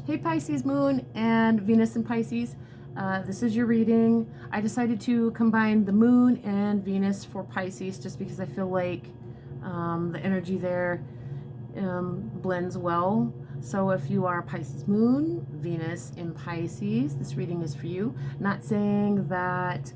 Hey Pisces Moon and Venus in Pisces. This is your reading. I decided to combine the Moon and Venus for Pisces just because I feel like the energy there blends well. So if you are Pisces Moon, Venus in Pisces, this reading is for you. Not saying that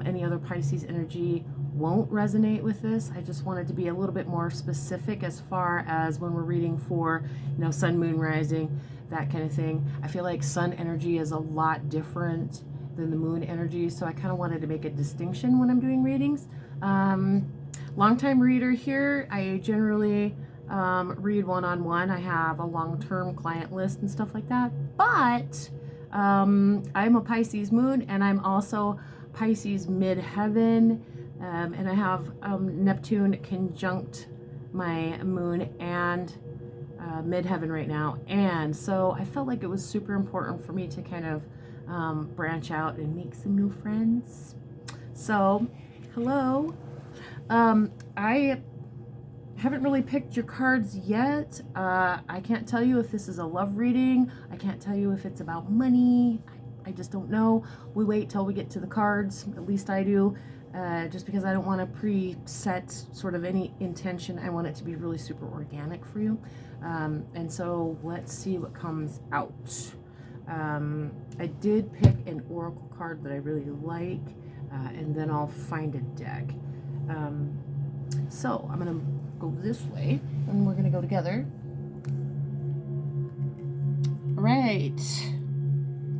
any other Pisces energy won't resonate with this. I just wanted to be a little bit more specific as far as when we're reading for, sun, moon, rising, that kind of thing. I feel like sun energy is a lot different than the moon energy, so I kind of wanted to make a distinction when I'm doing readings. Long-time reader here. I generally read one-on-one. I have a long-term client list and stuff like that, but I'm a Pisces moon and I'm also Pisces midheaven, and I have Neptune conjunct my moon and midheaven right now, and so I felt like it was super important for me to kind of branch out and make some new friends. So hello. I haven't really picked your cards yet. I can't tell you if this is a love reading. I can't tell you if it's about money. I just don't know. We wait till we get to the cards. At least I do. Just because I don't want to preset sort of any intention. I want it to be really super organic for you. And so let's see what comes out. I did pick an oracle card that I really like, and then I'll find a deck. So I'm going to go this way and we're going to go together. All right.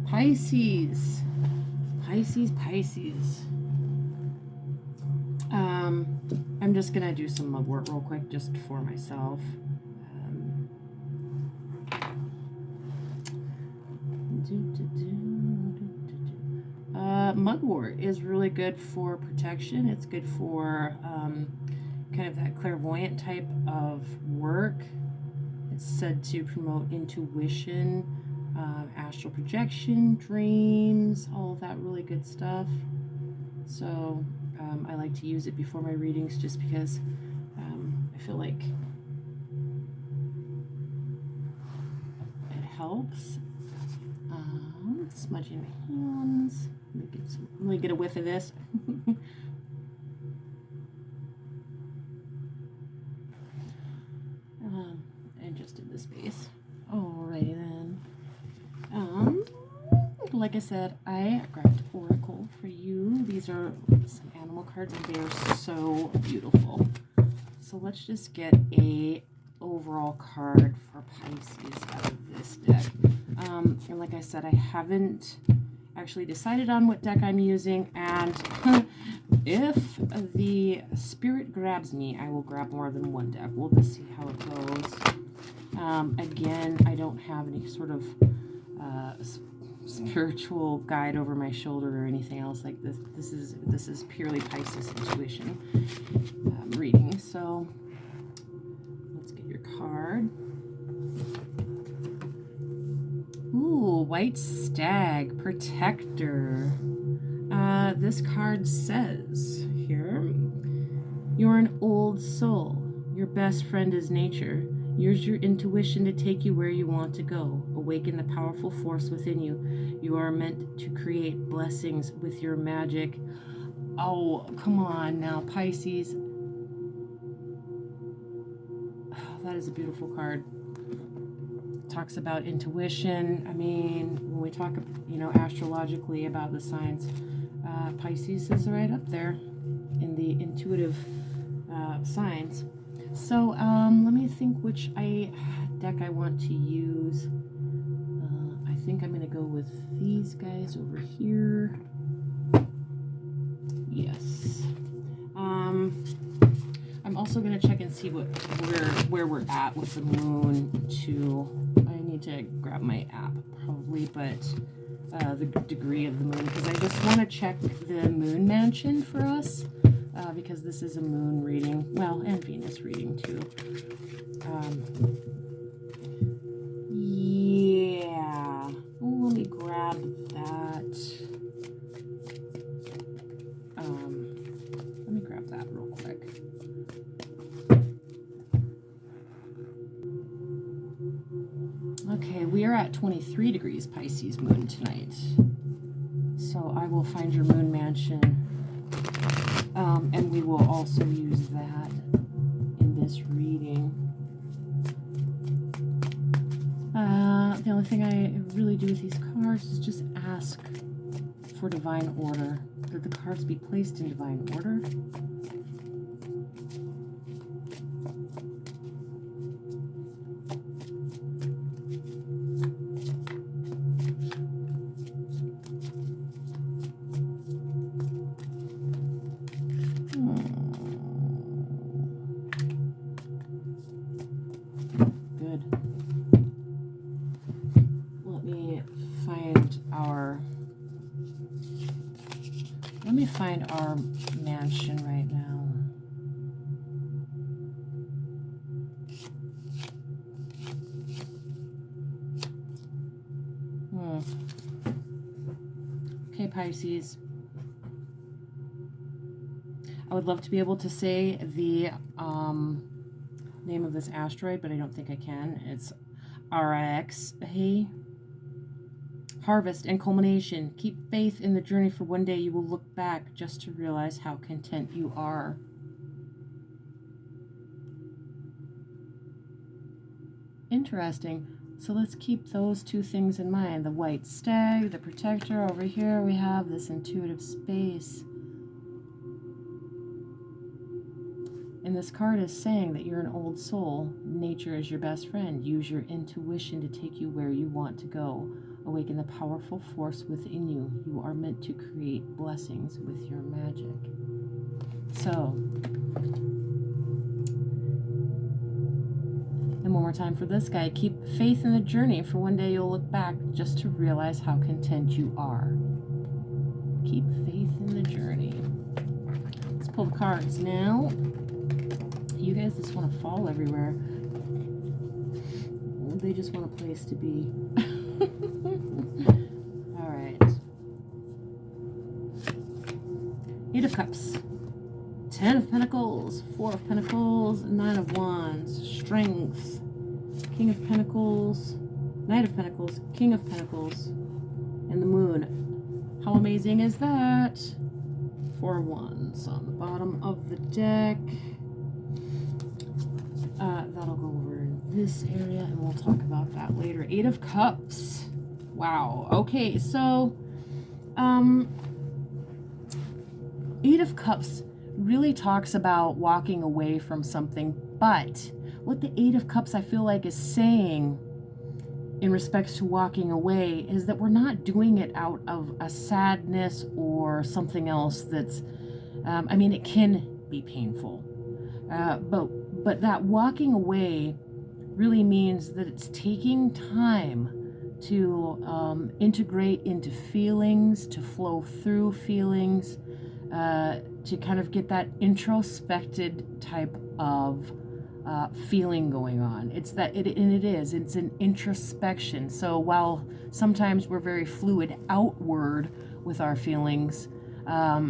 Pisces. Pisces. I'm just going to do some mugwort real quick just for myself. Mugwort is really good for protection. It's good for kind of that clairvoyant type of work. It's said to promote intuition, astral projection, dreams, all of that really good stuff. So I like to use it before my readings just because I feel like it helps. Smudging my hands. Let me get a whiff of this. And just in the space. Alrighty then. Like I said, I grabbed Oracle for you. These are some animal cards and they are so beautiful. So let's just get a overall card for Pisces out of this deck. And like I said, I haven't actually decided on what deck I'm using, and if the spirit grabs me, I will grab more than one deck. We'll just see how it goes. Again, I don't have any sort of spiritual guide over my shoulder or anything else like this. This is purely Pisces intuition reading. So let's get your card. Ooh, White Stag, Protector. This card says here, you're an old soul. Your best friend is nature. Use your intuition to take you where you want to go. Awaken the powerful force within you. You are meant to create blessings with your magic. Oh, come on now, Pisces. Oh, that is a beautiful card. Talks about intuition. I mean, when we talk, astrologically about the signs, Pisces is right up there in the intuitive signs. So let me think which deck I want to use. I think I'm going to go with these guys over here. Yes. I'm also going to check and see where we're at with the moon too. I need to grab my app probably, but the degree of the moon, because I just want to check the moon mansion for us, because this is a moon reading, well, and Venus reading too. Yeah. Let me grab that. Let me grab that real quick. Okay, we are at 23 degrees Pisces moon tonight. So I will find your moon mansion, and we will also use that in this reading. The only thing I really do with these cards is just ask for divine order, that the cards be placed in divine order. Good. Let me find our mansion right now. Okay, Pisces. I would love to be able to say the name of this asteroid, but I don't think I can. It's RIX. Hey. Harvest and culmination. Keep faith in the journey, for one day you will look back just to realize how content you are. Interesting. So let's keep those two things in mind. The white stag, the protector. Over here we have this intuitive space. And this card is saying that you're an old soul. Nature is your best friend. Use your intuition to take you where you want to go. Awaken the powerful force within you. You are meant to create blessings with your magic. So, and one more time for this guy. Keep faith in the journey, for one day you'll look back just to realize how content you are. Keep faith in the journey. Let's pull the cards now. You guys just want to fall everywhere. They just want a place to be. All right. 8 of Cups. 10 of Pentacles. 4 of Pentacles. 9 of Wands. Strength. King of Pentacles. Knight of Pentacles. King of Pentacles. And the Moon. How amazing is that? 4 of Wands on the bottom of the deck. That'll go over in this area, and we'll talk about that later. 8 of Cups. Wow. Okay, so 8 of Cups really talks about walking away from something, but what the 8 of Cups I feel like is saying in respects to walking away is that we're not doing it out of a sadness or something else that's I mean, it can be painful, but that walking away really means that it's taking time to integrate into feelings, to flow through feelings, to kind of get that introspected type of feeling going on. It's an introspection. So while sometimes we're very fluid outward with our feelings,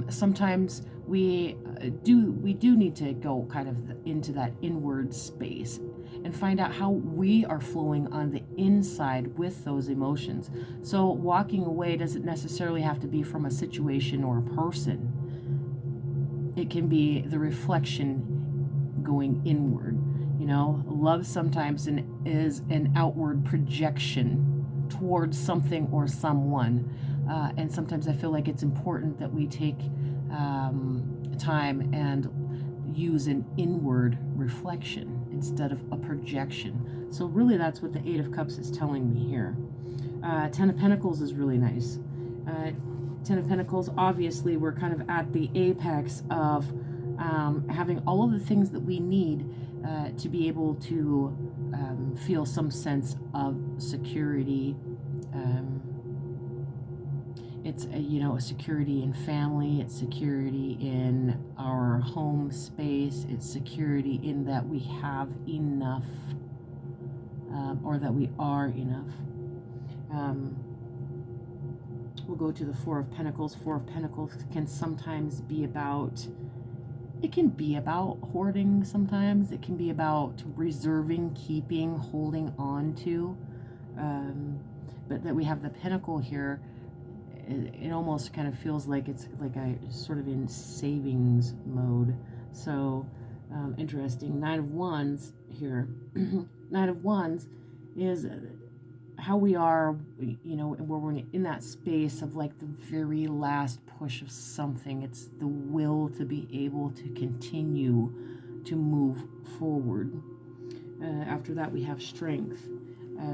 sometimes we do need to go kind of into that inward space and find out how we are flowing on the inside with those emotions. So walking away doesn't necessarily have to be from a situation or a person. It can be the reflection going inward. You know, love sometimes is an outward projection towards something or someone. And sometimes I feel like it's important that we take time and use an inward reflection instead of a projection. So really that's what the 8 of Cups is telling me here. 10 of Pentacles is really nice. 10 of Pentacles, obviously we're kind of at the apex of having all of the things that we need to be able to feel some sense of security. It's a security in family, it's security in our home space, it's security in that we have enough, or that we are enough. We'll go to the 4 of Pentacles. 4 of Pentacles can sometimes be about, it can be about hoarding sometimes. It can be about reserving, keeping, holding on to. but that we have the Pentacle here, it almost kind of feels like it's like a sort of in savings mode. So interesting. Nine of Wands here. Nine of Wands is how we are, where we're in that space of like the very last push of something. It's the will to be able to continue to move forward. After that, we have Strength.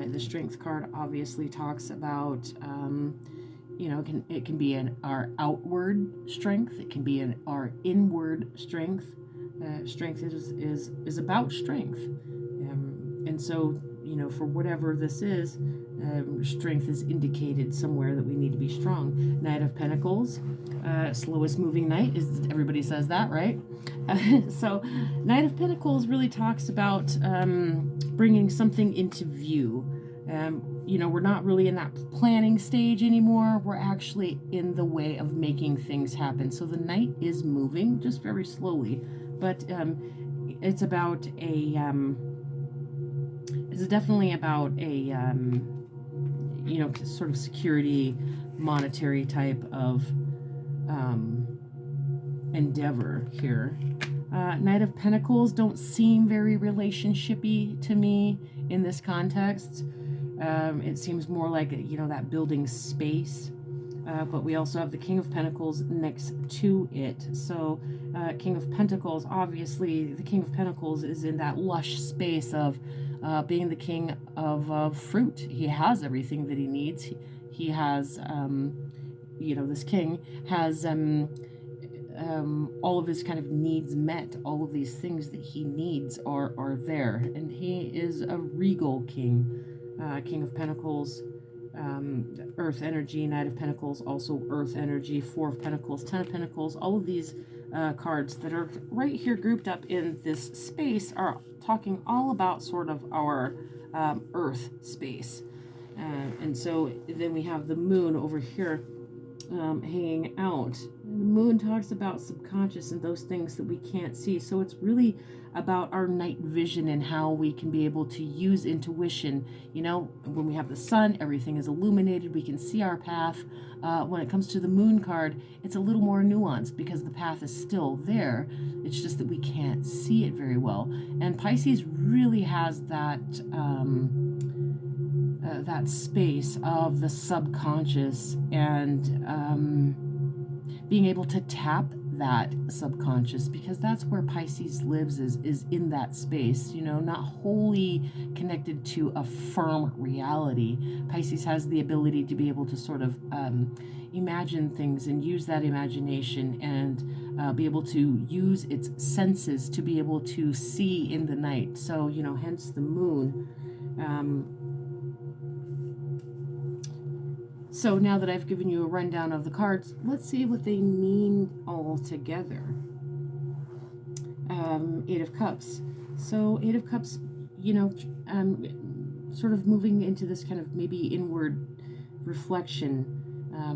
The Strength card obviously talks about, it can be our outward strength. It can be our inward strength. Strength is about strength. And so, for whatever this is, strength is indicated somewhere that we need to be strong. Knight of Pentacles, slowest moving knight, everybody says that, right? So Knight of Pentacles really talks about bringing something into view. We're not really in that planning stage anymore. We're actually in the way of making things happen. So the knight is moving just very slowly, but it's about it's definitely about a sort of security, monetary type of endeavor here. Knight of Pentacles don't seem very relationshipy to me in this context. It seems more like that building space. But we also have the King of Pentacles next to it. So King of Pentacles, obviously the King of Pentacles is in that lush space of being the king of fruit. He has everything that he needs. He has, this king has all of his kind of needs met. All of these things that he needs are there. And he is a regal king. King of Pentacles, Earth energy. Knight of Pentacles, also Earth energy. Four of Pentacles, Ten of Pentacles. All of these cards that are right here grouped up in this space are talking all about sort of our Earth space. And so then we have the Moon over here hanging out. The Moon talks about subconscious and those things that we can't see. So it's really about our night vision and how we can be able to use intuition. When we have the sun, everything is illuminated. We can see our path. When it comes to the Moon card, it's a little more nuanced because the path is still there. It's just that we can't see it very well. And Pisces really has that that space of the subconscious and being able to tap that subconscious, because that's where Pisces lives, is in that space, not wholly connected to a firm reality. Pisces has the ability to be able to sort of imagine things and use that imagination and be able to use its senses to be able to see in the night. So, hence the Moon. So now that I've given you a rundown of the cards, let's see what they mean all together. Eight of Cups. So Eight of Cups, sort of moving into this kind of maybe inward reflection,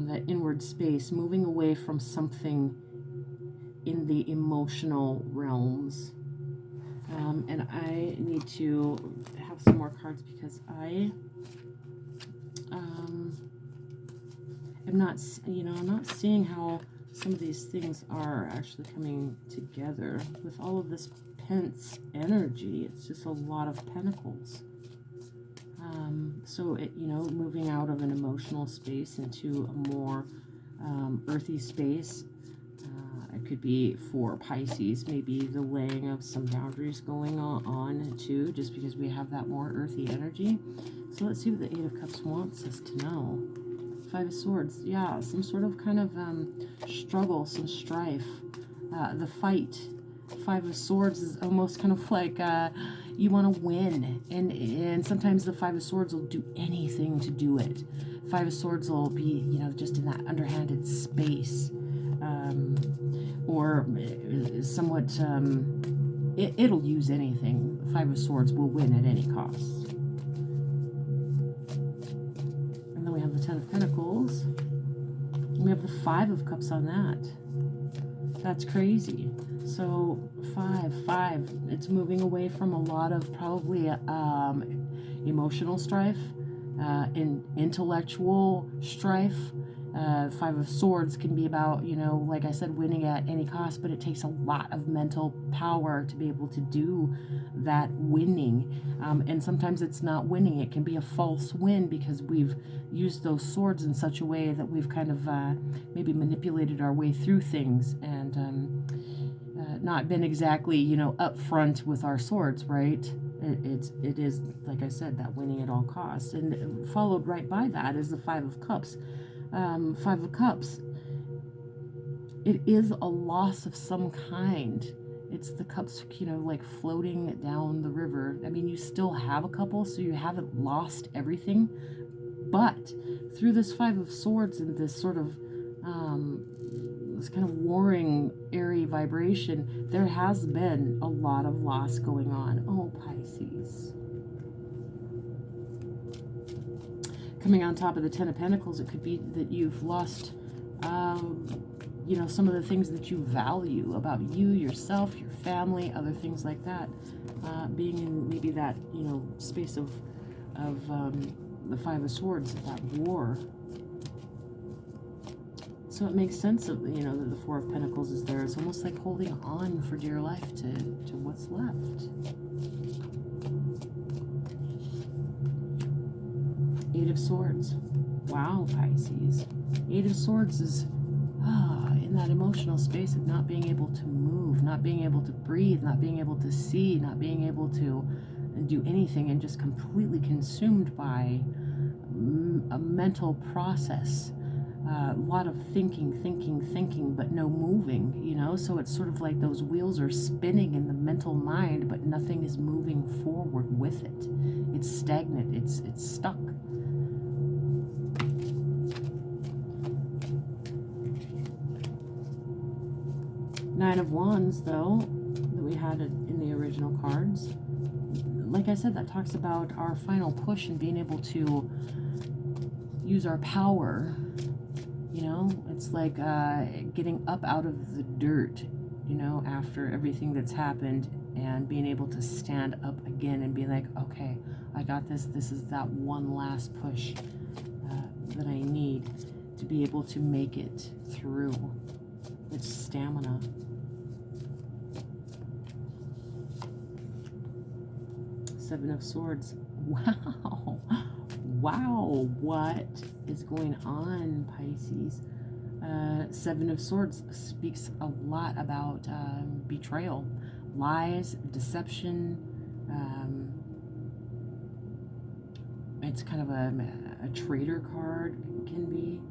that inward space, moving away from something in the emotional realms. And I need to have some more cards because I'm not seeing how some of these things are actually coming together with all of this Pence energy. It's just a lot of pentacles. So moving out of an emotional space into a more earthy space. It could be for Pisces, maybe the laying of some boundaries going on too, just because we have that more earthy energy. So let's see what the Eight of Cups wants us to know. Five of Swords, yeah, some sort of kind of struggle, some strife, the fight. Five of Swords is almost kind of like you want to win, and sometimes the Five of Swords will do anything to do it. Five of Swords will be, just in that underhanded space, or somewhat, it'll use anything. The Five of Swords will win at any cost. We have the Ten of Pentacles. We have the Five of Cups on that. That's crazy. So five. It's moving away from a lot of probably emotional strife. in intellectual strife. Five of Swords can be about, like I said, winning at any cost, but it takes a lot of mental power to be able to do that winning. And sometimes it's not winning, it can be a false win because we've used those swords in such a way that we've kind of maybe manipulated our way through things and not been exactly, upfront with our swords, right? It is, like I said, that winning at all costs. And followed right by that is the Five of Cups. Five of Cups, it is a loss of some kind. It's the cups, like floating down the river. I mean, you still have a couple, so you haven't lost everything. But through this Five of Swords and this sort of this kind of warring, airy vibration, there has been a lot of loss going on. Oh, Pisces. Coming on top of the Ten of Pentacles, it could be that you've lost, some of the things that you value about you, yourself, your family, other things like that. Being in maybe that, space of the Five of Swords, that war. So it makes sense of, that the Four of Pentacles is there. It's almost like holding on for dear life to what's left. Eight of Swords. Wow, Pisces. Eight of Swords is in that emotional space of not being able to move, not being able to breathe, not being able to see, not being able to do anything, and just completely consumed by a mental process. A lot of thinking, but no moving, so it's sort of like those wheels are spinning in the mental mind, but nothing is moving forward with it. It's stagnant, it's stuck. Nine of Wands, though, that we had in the original cards, like I said, that talks about our final push and being able to use our power. It's like getting up out of the dirt, after everything that's happened, and being able to stand up again and be like, okay, I got this. This is that one last push that I need to be able to make it through. It's stamina. Seven of Swords. Wow. Wow, what is going on, Pisces? Seven of Swords speaks a lot about betrayal, lies, deception. It's kind of a traitor card, can be.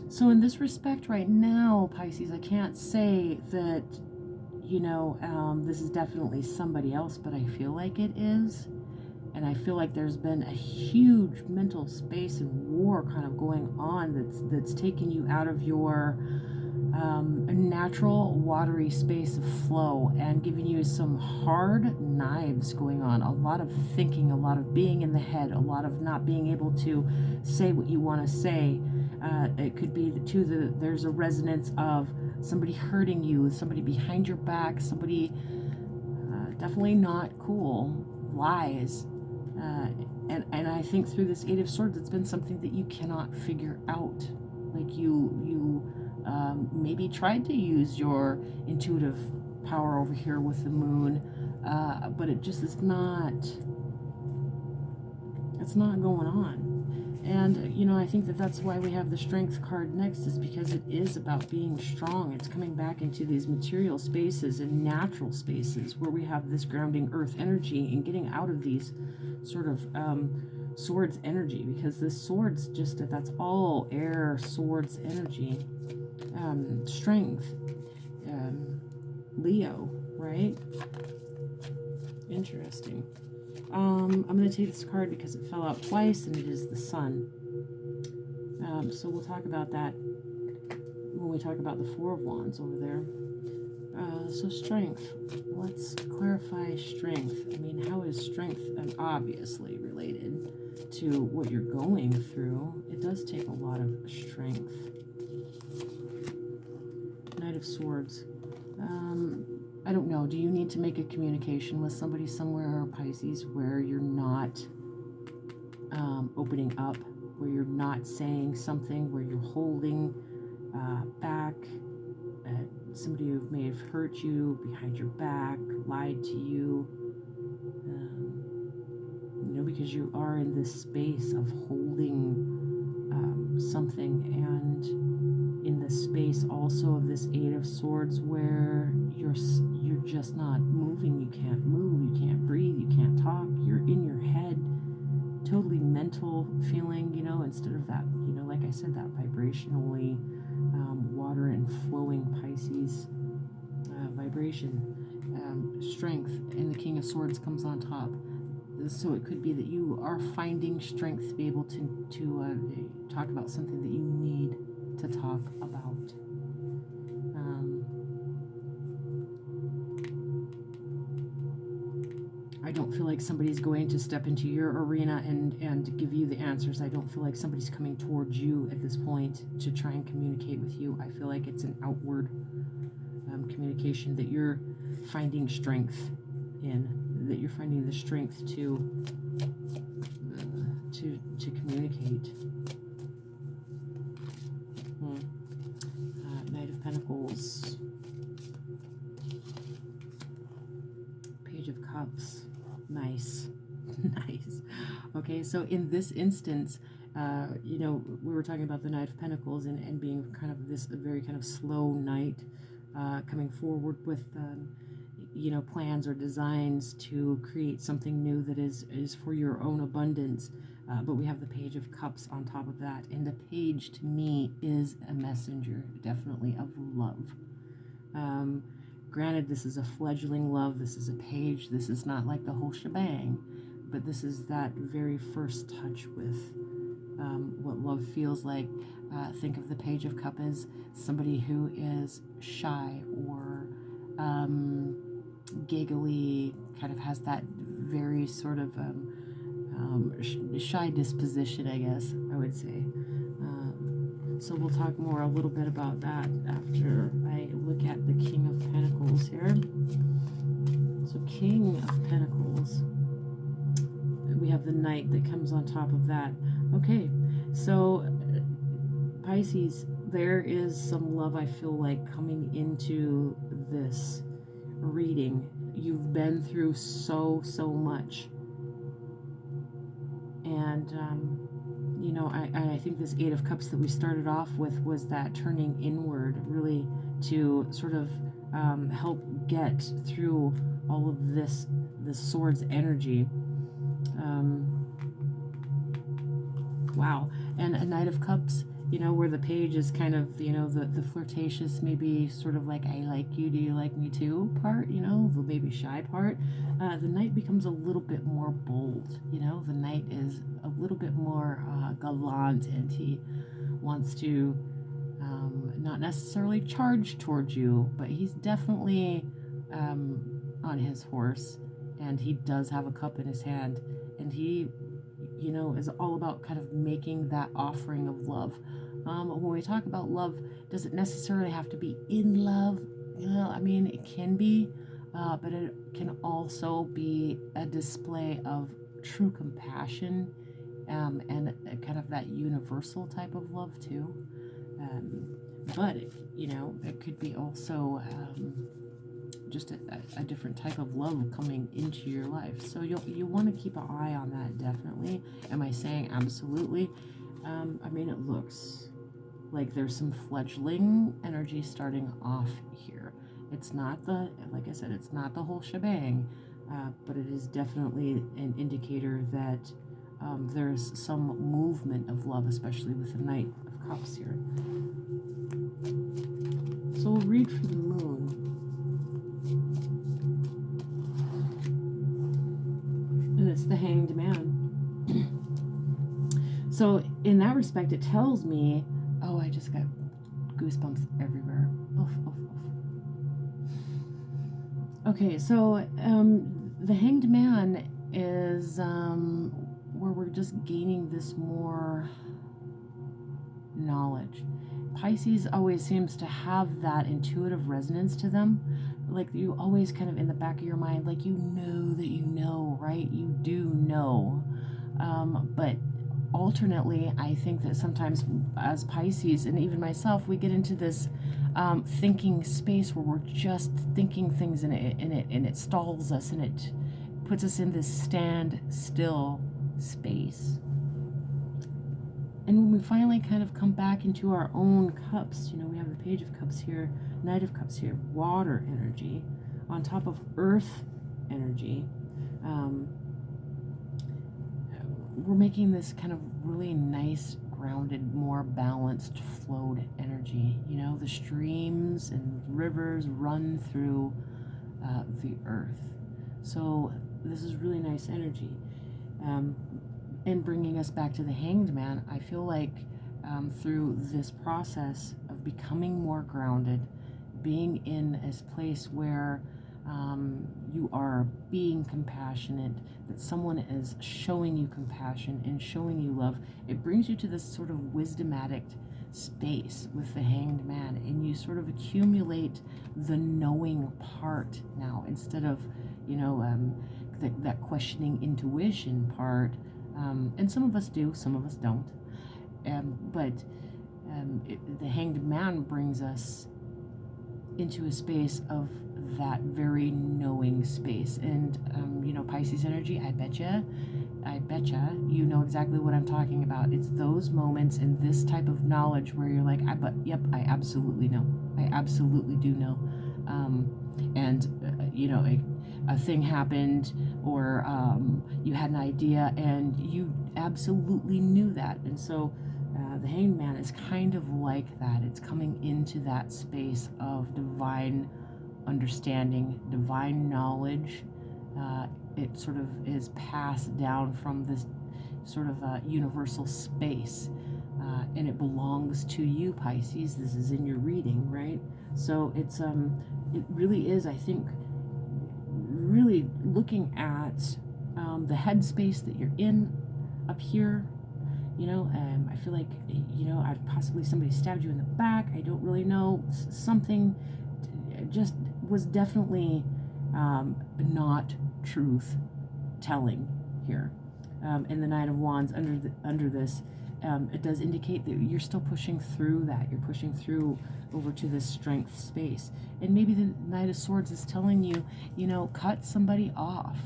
So in this respect right now, Pisces, I can't say that this is definitely somebody else, but I feel like it is. And I feel like there's been a huge mental space and war kind of going on that's taken you out of your natural watery space of flow and giving you some hard knives going on. A lot of thinking, a lot of being in the head, a lot of not being able to say what you want to say. It could be there's a resonance of somebody hurting you, somebody behind your back, somebody definitely not cool, lies. And I think through this Eight of Swords, it's been something that you cannot figure out. Like you maybe tried to use your intuitive power over here with the moon, but it just is not, it's not going on. And, I think that's why we have the Strength card next, is because it is about being strong. It's coming back into these material spaces and natural spaces where we have this grounding earth energy and getting out of these sort of swords energy, because this swords that's all air swords energy. Strength, Leo, right? Interesting. I'm going to take this card because it fell out twice, and it is the Sun. So we'll talk about that when we talk about the Four of Wands over there. So strength. Let's clarify strength. I mean, how is strength obviously related to what you're going through? It does take a lot of strength. Knight of Swords. I don't know, do you need to make a communication with somebody somewhere, Pisces, where you're not opening up, where you're not saying something, where you're holding back? Somebody who may have hurt you behind your back, lied to you, because you are in this space of holding something, and in the space also of this Eight of Swords, where you're just not moving. You can't move, you can't breathe, you can't talk. You're in your head, totally mental feeling, instead of that, like I said, that vibrationally water and flowing Pisces vibration, strength, and the King of Swords comes on top. So it could be that you are finding strength to be able to talk about something that you need to talk about. I don't feel like somebody's going to step into your arena and give you the answers. I don't feel like somebody's coming towards you at this point to try and communicate with you. I feel like it's an outward communication that you're finding strength in, that you're finding the strength to communicate. Knight of Pentacles, Page of Cups. Nice. Nice. Okay, so in this instance, we were talking about the Knight of Pentacles and being kind of this very kind of slow knight coming forward with plans or designs to create something new that is for your own abundance. But we have the Page of Cups on top of that, and the page to me is a messenger, definitely, of love. Granted, this is a fledgling love, this is a page, this is not like the whole shebang, but this is that very first touch with what love feels like. Think of the Page of Cups as somebody who is shy or giggly, kind of has that very sort of shy disposition, I guess I would say. So we'll talk more a little bit about that after I look at the King of Pentacles here. So King of Pentacles, we have the Knight that comes on top of that. Okay, so Pisces, there is some love, I feel like, coming into this reading. You've been through so much, and I think this Eight of Cups that we started off with was that turning inward, really, to sort of help get through all of this Swords energy. Wow. And a Knight of Cups, where the page is kind of, the flirtatious, maybe sort of like, I like you, do you like me too part, the maybe shy part. The Knight becomes a little bit more bold, the Knight is a little bit more gallant, and he wants to not necessarily charge towards you, but he's definitely on his horse, and he does have a cup in his hand, and he is all about kind of making that offering of love. When we talk about love, does it necessarily have to be in love? I mean, it can be, but it can also be a display of true compassion, and kind of that universal type of love too. But it could be also just a different type of love coming into your life. So you want to keep an eye on that, definitely. Am I saying absolutely? I mean, it looks like there's some fledgling energy starting off here. It's not like I said, it's not the whole shebang, but it is definitely an indicator that there's some movement of love, especially with the Knight of Cups here. So we'll read for the Moon. And it's the Hanged Man. So in that respect, it tells me, oh, I just got goosebumps everywhere. Oof, oof, oof. Okay, so the Hanged Man is where we're just gaining this more knowledge. Pisces always seems to have that intuitive resonance to them, like you always kind of in the back of your mind, like you know that you know, right? You do know. But alternately, I think that sometimes as Pisces, and even myself, we get into this thinking space where we're just thinking things, and it stalls us, and it puts us in this stand still space. And when we finally kind of come back into our own cups, you know, we have the Page of Cups here, Knight of Cups here, water energy on top of earth energy. We're making this kind of really nice, grounded, more balanced, flowed energy. You know, the streams and rivers run through the earth. So this is really nice energy. And bringing us back to the Hanged Man, I feel like through this process of becoming more grounded, being in a place where you are being compassionate, that someone is showing you compassion and showing you love, it brings you to this sort of wisdomatic space with the Hanged Man, and you sort of accumulate the knowing part now instead of, you know, that questioning intuition part. And some of us do, some of us don't. But the Hanged Man brings us into a space of that very knowing space. And, you know, Pisces energy, I betcha you know exactly what I'm talking about. It's those moments in this type of knowledge where you're like, yep, I absolutely know. I absolutely do know. You know, a thing happened, or you had an idea and you absolutely knew that. And so the Hanged Man is kind of like that. It's coming into that space of divine understanding, divine knowledge. It sort of is passed down from this sort of universal space, and it belongs to you, Pisces. This is in your reading, right? So it's it really is, I think, really looking at the headspace that you're in up here. You know, I feel like, you know, I've possibly somebody stabbed you in the back. I don't really know. Something just was definitely not truth telling here. And the Knight of Wands under this, it does indicate that you're still pushing through that. You're pushing through over to this strength space. And maybe the Knight of Swords is telling you, you know, cut somebody off.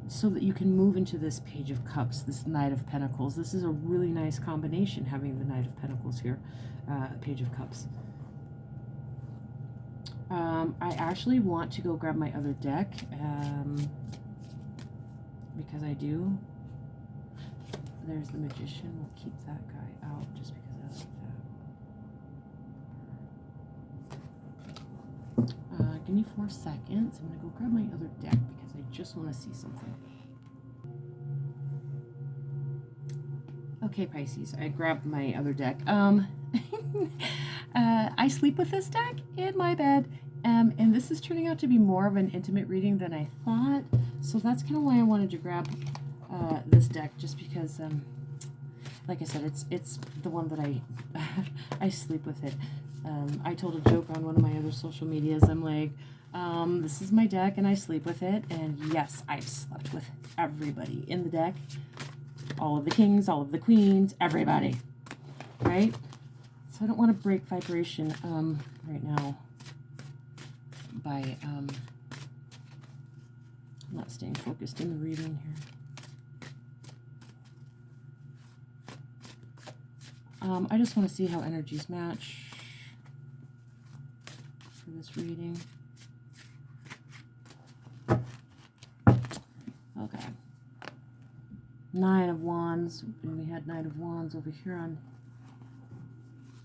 So that you can move into this Page of Cups, this Knight of Pentacles. This is a really nice combination, having the Knight of Pentacles here, Page of Cups. I actually want to go grab my other deck, because I do. There's the Magician. We'll keep that guy out just because I like that. Give me 4 seconds. I'm going to go grab my other deck because I just want to see something. Okay, Pisces, I grabbed my other deck. I sleep with this deck in my bed, and this is turning out to be more of an intimate reading than I thought. So that's kind of why I wanted to grab this deck, just because, like I said, it's the one that I sleep with it. I told a joke on one of my other social medias. I'm like, this is my deck and I sleep with it. And yes, I've slept with everybody in the deck. All of the kings, all of the queens, everybody. Right? So I don't want to break vibration right now by not staying focused in the reading here. I just want to see how energies match for this reading. Okay. Nine of Wands, and we had Knight of Wands over here on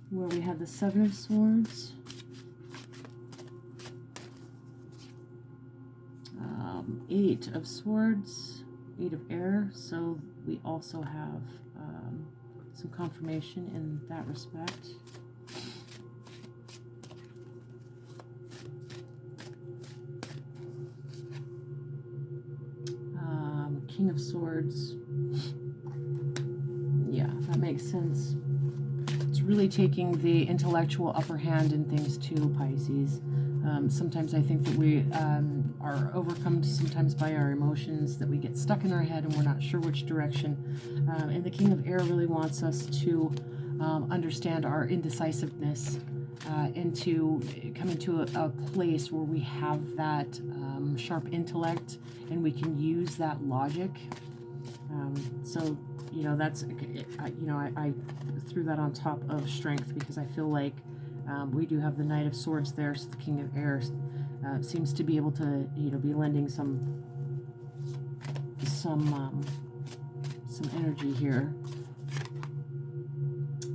where we had the Seven of Swords. Eight of Swords, Eight of Air, so we also have some confirmation in that respect. King of Swords. Yeah, that makes sense. It's really taking the intellectual upper hand in things too, Pisces. Sometimes I think that we are overcome sometimes by our emotions, that we get stuck in our head and we're not sure which direction. And the King of Air really wants us to understand our indecisiveness and to come into a place where we have that sharp intellect and we can use that logic. So, you know, that's, you know, I threw that on top of strength because I feel like we do have the Knight of Swords there, so the King of Air seems to be able to, you know, be lending some energy here.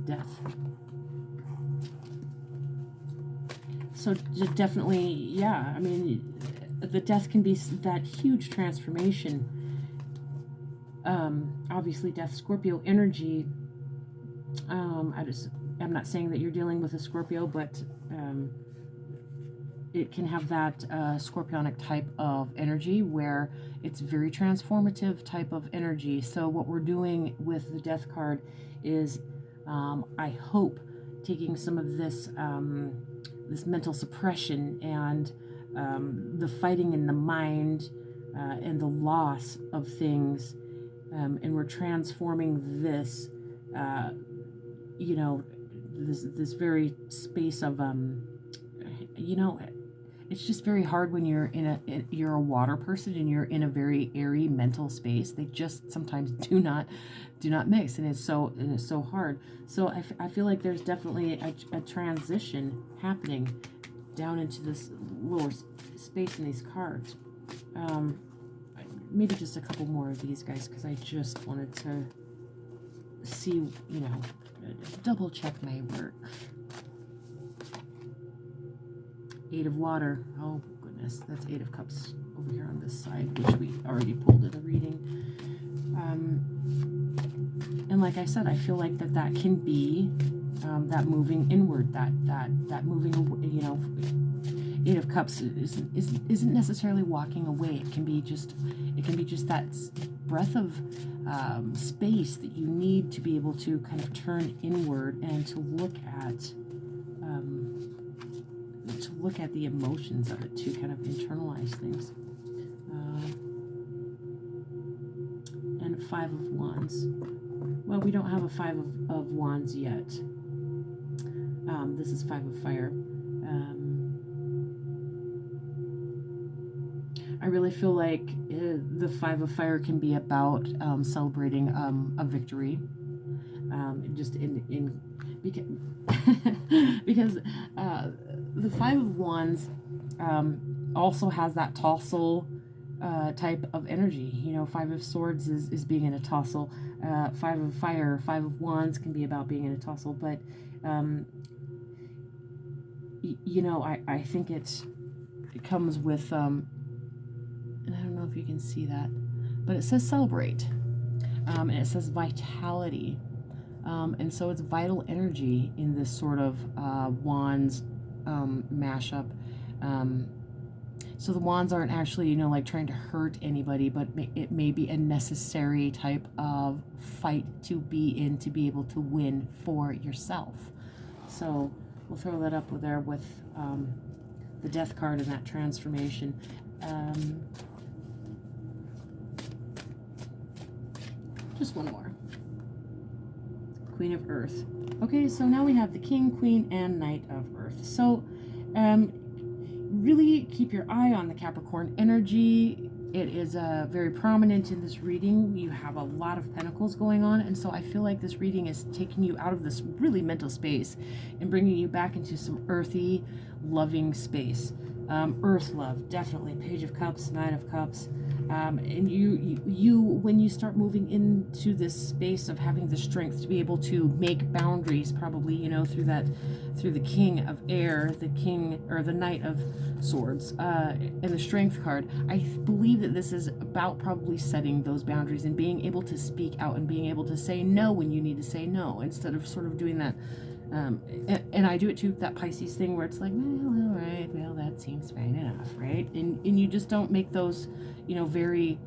Death. So definitely, yeah, I mean, the death can be that huge transformation. Obviously, Death, Scorpio energy. I'm not saying that you're dealing with a Scorpio, but it can have that scorpionic type of energy where it's very transformative type of energy. So what we're doing with the Death card is, I hope, taking some of this this mental suppression and the fighting in the mind and the loss of things, and we're transforming this, you know, this very space of, you know, it's just very hard when you're you're a water person and you're in a very airy mental space. They just sometimes do not mix, and it's so hard. So I feel like there's definitely a transition happening down into this lower space in these cards. Maybe just a couple more of these guys, because I just wanted to see, you know, double check my work. Eight of Water. Oh goodness, that's Eight of Cups over here on this side, which we already pulled in the reading. And like I said, I feel like that can be that moving inward, that moving, you know. Eight of Cups isn't necessarily walking away. It can be just that breath of space that you need to be able to kind of turn inward and to look at the emotions of it, to kind of internalize things. And Five of Wands. Well, we don't have a Five of Wands yet. This is Five of Fire. I really feel like the Five of Fire can be about celebrating a victory. Just because the Five of Wands also has that tussle type of energy. You know, Five of Swords is being in a tussle. Five of Fire, Five of Wands can be about being in a tussle. But, you know, I think it comes with, and I don't know if you can see that, but it says celebrate. And it says vitality. And so it's vital energy in this sort of wands mashup. So the wands aren't actually, you know, like trying to hurt anybody, but it may be a necessary type of fight to be in, to be able to win for yourself. So we'll throw that up there with the Death card and that transformation. Just one more. Queen of Earth. Okay, so now we have the King, Queen, and Knight of Earth. So really keep your eye on the Capricorn energy. It is very prominent in this reading. You have a lot of pentacles going on, and so I feel like this reading is taking you out of this really mental space and bringing you back into some earthy, loving space. Earth love, definitely. Page of Cups, Knight of Cups. And you when you start moving into this space of having the strength to be able to make boundaries, probably, you know, through the King of Air, the King, or the Knight of Swords, and the Strength card, I believe that this is about probably setting those boundaries and being able to speak out and being able to say no when you need to say no, instead of sort of doing that. And I do it too, that Pisces thing where it's like, well, all right, well, that seems fine enough, right? And you just don't make those, you know, very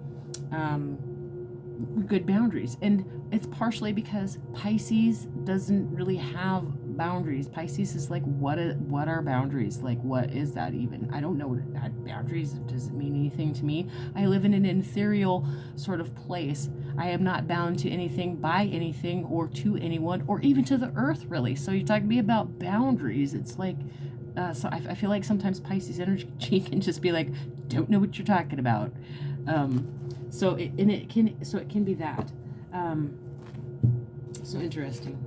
good boundaries. And it's partially because Pisces doesn't really have boundaries. Pisces is like, what are boundaries? Like, what is that even? I don't know what boundaries doesn't mean anything to me. I live in an ethereal sort of place. I am not bound to anything, by anything, or to anyone, or even to the earth, really. So you're talking to me about boundaries. It's like, so I feel like sometimes Pisces energy can just be like, don't know what you're talking about. So it can be that. So interesting.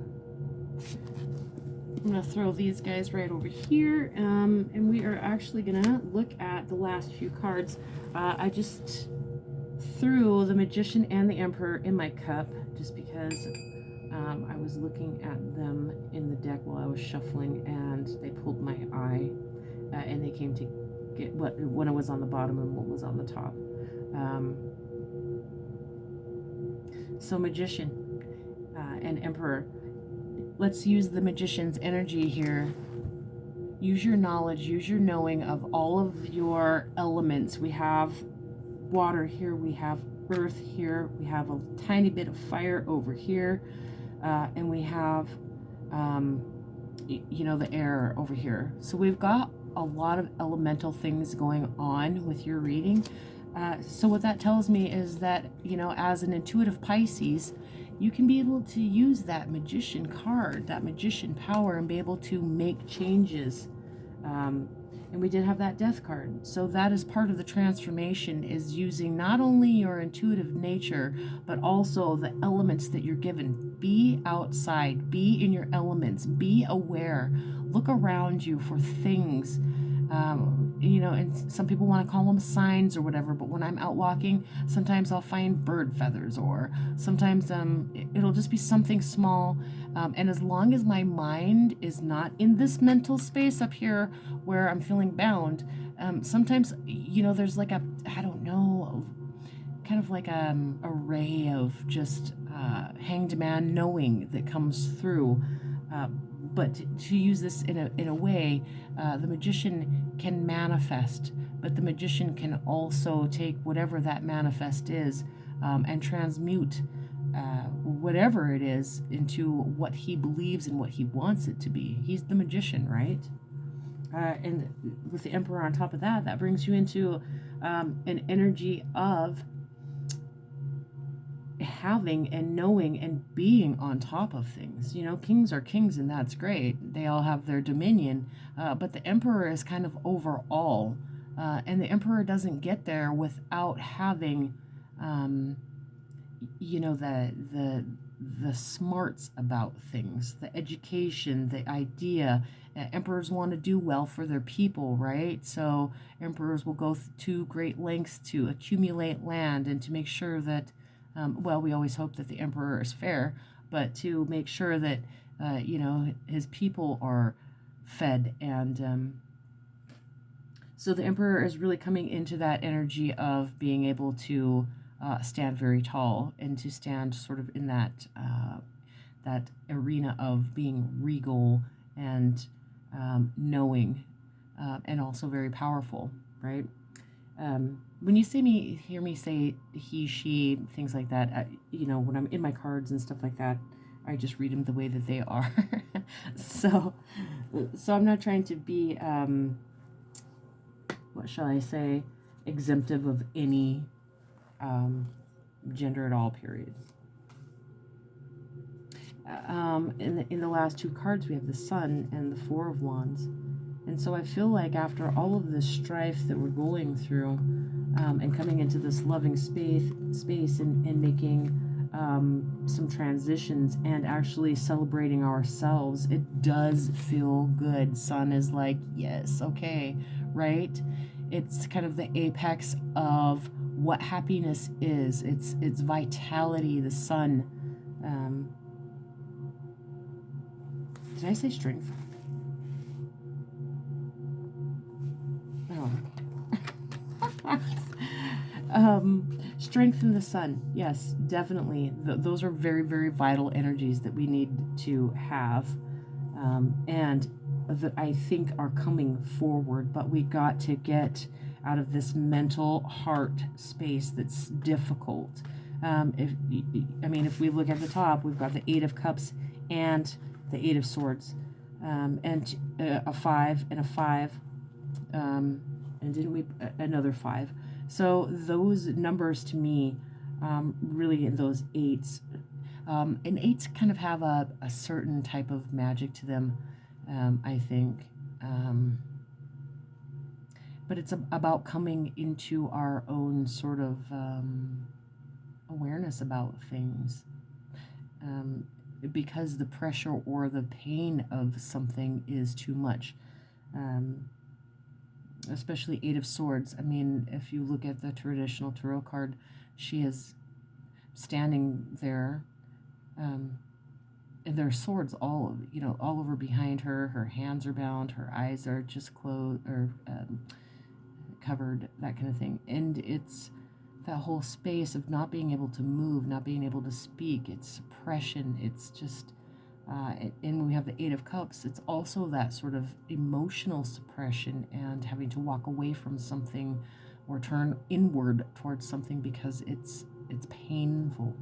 I'm gonna throw these guys right over here, and we are actually gonna look at the last few cards. I just threw the Magician and the Emperor in my cup just because I was looking at them in the deck while I was shuffling, and they pulled my eye, and they came to get when it was on the bottom and what was on the top. So Magician and Emperor. Let's use the Magician's energy here. Use your knowledge, use your knowing of all of your elements. We have water here, we have earth here, we have a tiny bit of fire over here, and we have, the air over here. So we've got a lot of elemental things going on with your reading. So what that tells me is that, as an intuitive Pisces, you can be able to use that Magician card, that Magician power, and be able to make changes. And we did have that Death card. So that is part of the transformation, is using not only your intuitive nature, but also the elements that you're given. Be outside, be in your elements, be aware, look around you for things. And some people want to call them signs or whatever, but when I'm out walking, sometimes I'll find bird feathers, or sometimes it'll just be something small. And as long as my mind is not in this mental space up here where I'm feeling bound, sometimes, there's like kind of like a ray of just hanged man knowing that comes through. But to use this in a way, the Magician can manifest, but the Magician can also take whatever that manifest is and transmute whatever it is into what he believes and what he wants it to be. He's the Magician, right? And with the Emperor on top of that, that brings you into an energy of having and knowing and being on top of things. Kings are kings, and that's great. They all have their dominion, but the Emperor is kind of over all, and the Emperor doesn't get there without having, the smarts about things, the education, the idea. Emperors want to do well for their people, right? So emperors will go to great lengths to accumulate land and to make sure that we always hope that the emperor is fair, but to make sure that, his people are fed. And so the emperor is really coming into that energy of being able to stand very tall and to stand sort of in that arena of being regal and knowing and also very powerful, right? When you hear me say he, she, things like that, when I'm in my cards and stuff like that, I just read them the way that they are. so I'm not trying to be, what shall I say, exemptive of any gender at all, period. In the last two cards, we have the Sun and the Four of Wands. And so I feel like after all of this strife that we're going through, and coming into this loving space and making some transitions and actually celebrating ourselves, it does feel good. Sun is like, yes, okay, right? It's kind of the apex of what happiness is. It's vitality, the sun. Did I say strength? Strength in the sun. Yes, definitely. Those are very, very vital energies that we need to have, and that I think are coming forward. But we got to get out of this mental heart space that's difficult. If we look at the top, we've got the Eight of Cups and the Eight of Swords, and a 5 and a 5, and didn't we another 5? So those numbers to me, really in those eights, and eights kind of have a certain type of magic to them, I think. But it's about coming into our own sort of awareness about things. Because the pressure or the pain of something is too much. Especially Eight of Swords. I mean, if you look at the traditional tarot card, she is standing there, and there are swords all over behind her. Her hands are bound, her eyes are just closed or covered, that kind of thing. And it's that whole space of not being able to move, not being able to speak. It's suppression. It's just, and when we have the Eight of Cups, it's also that sort of emotional suppression and having to walk away from something or turn inward towards something because it's painful.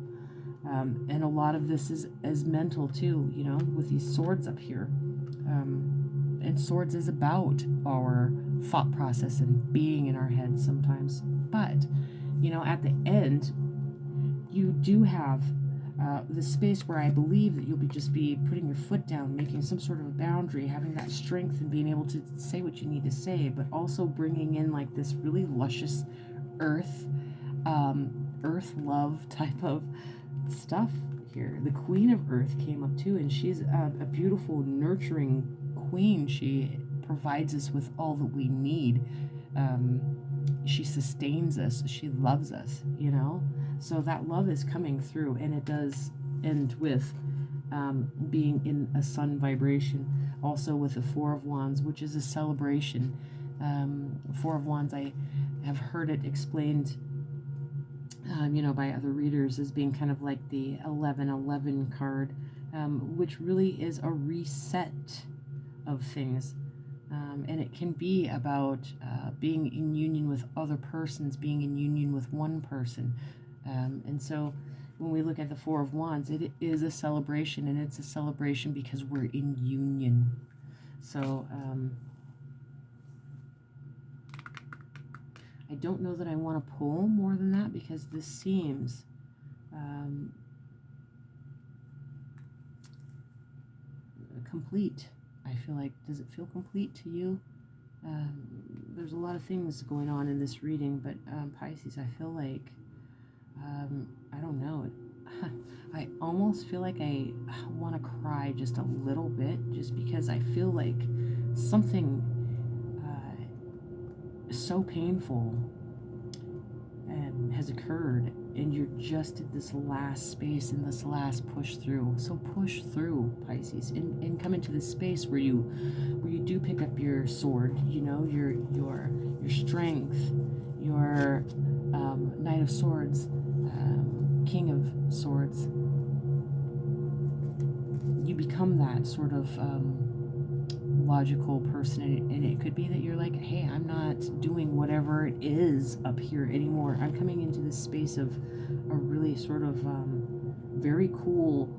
And a lot of this is mental too, with these swords up here. And swords is about our thought process and being in our heads sometimes. But, at the end, you do have the space where I believe that you'll just be putting your foot down, making some sort of a boundary, having that strength and being able to say what you need to say, but also bringing in like this really luscious earth love type of stuff here. The Queen of Earth came up too, and she's a beautiful, nurturing queen. She provides us with all that we need. She sustains us. She loves us, So that love is coming through, and it does end with being in a sun vibration. Also with the Four of Wands, which is a celebration. Four of Wands, I have heard it explained by other readers as being kind of like the 1111 card, which really is a reset of things. And it can be about being in union with other persons, being in union with one person. And so when we look at the Four of Wands, it is a celebration, and it's a celebration because we're in union. So I don't know that I want to pull more than that, because this seems complete. I feel like, does it feel complete to you? There's a lot of things going on in this reading, but Pisces, I feel like, I don't know, I almost feel like I want to cry just a little bit, just because I feel like something so painful has occurred, and you're just at this last space and this last push through. So push through, Pisces, and come into this space where you do pick up your sword, your strength, your Knight of Swords, King of Swords. You become that sort of logical person, and it could be that you're like, hey, I'm not doing whatever it is up here anymore. I'm coming into this space of a really sort of very cool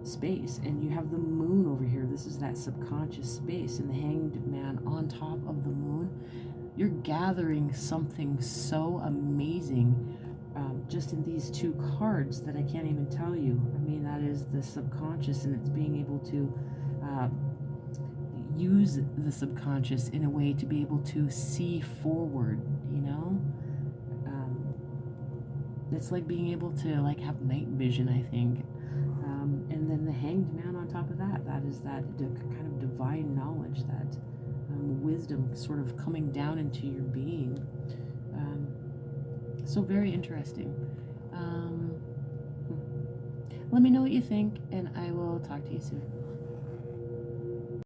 space, and you have the moon over here. This is that subconscious space, and the Hanged Man on top of the moon. You're gathering something so amazing just in these two cards that I can't even tell you. I mean, that is the subconscious, and it's being able to use the subconscious in a way to be able to see forward, it's like being able to like have night vision, I think. And then the Hanged Man on top of that is that kind of divine knowledge, that wisdom sort of coming down into your being. So very interesting. Let me know what you think, and I will talk to you soon.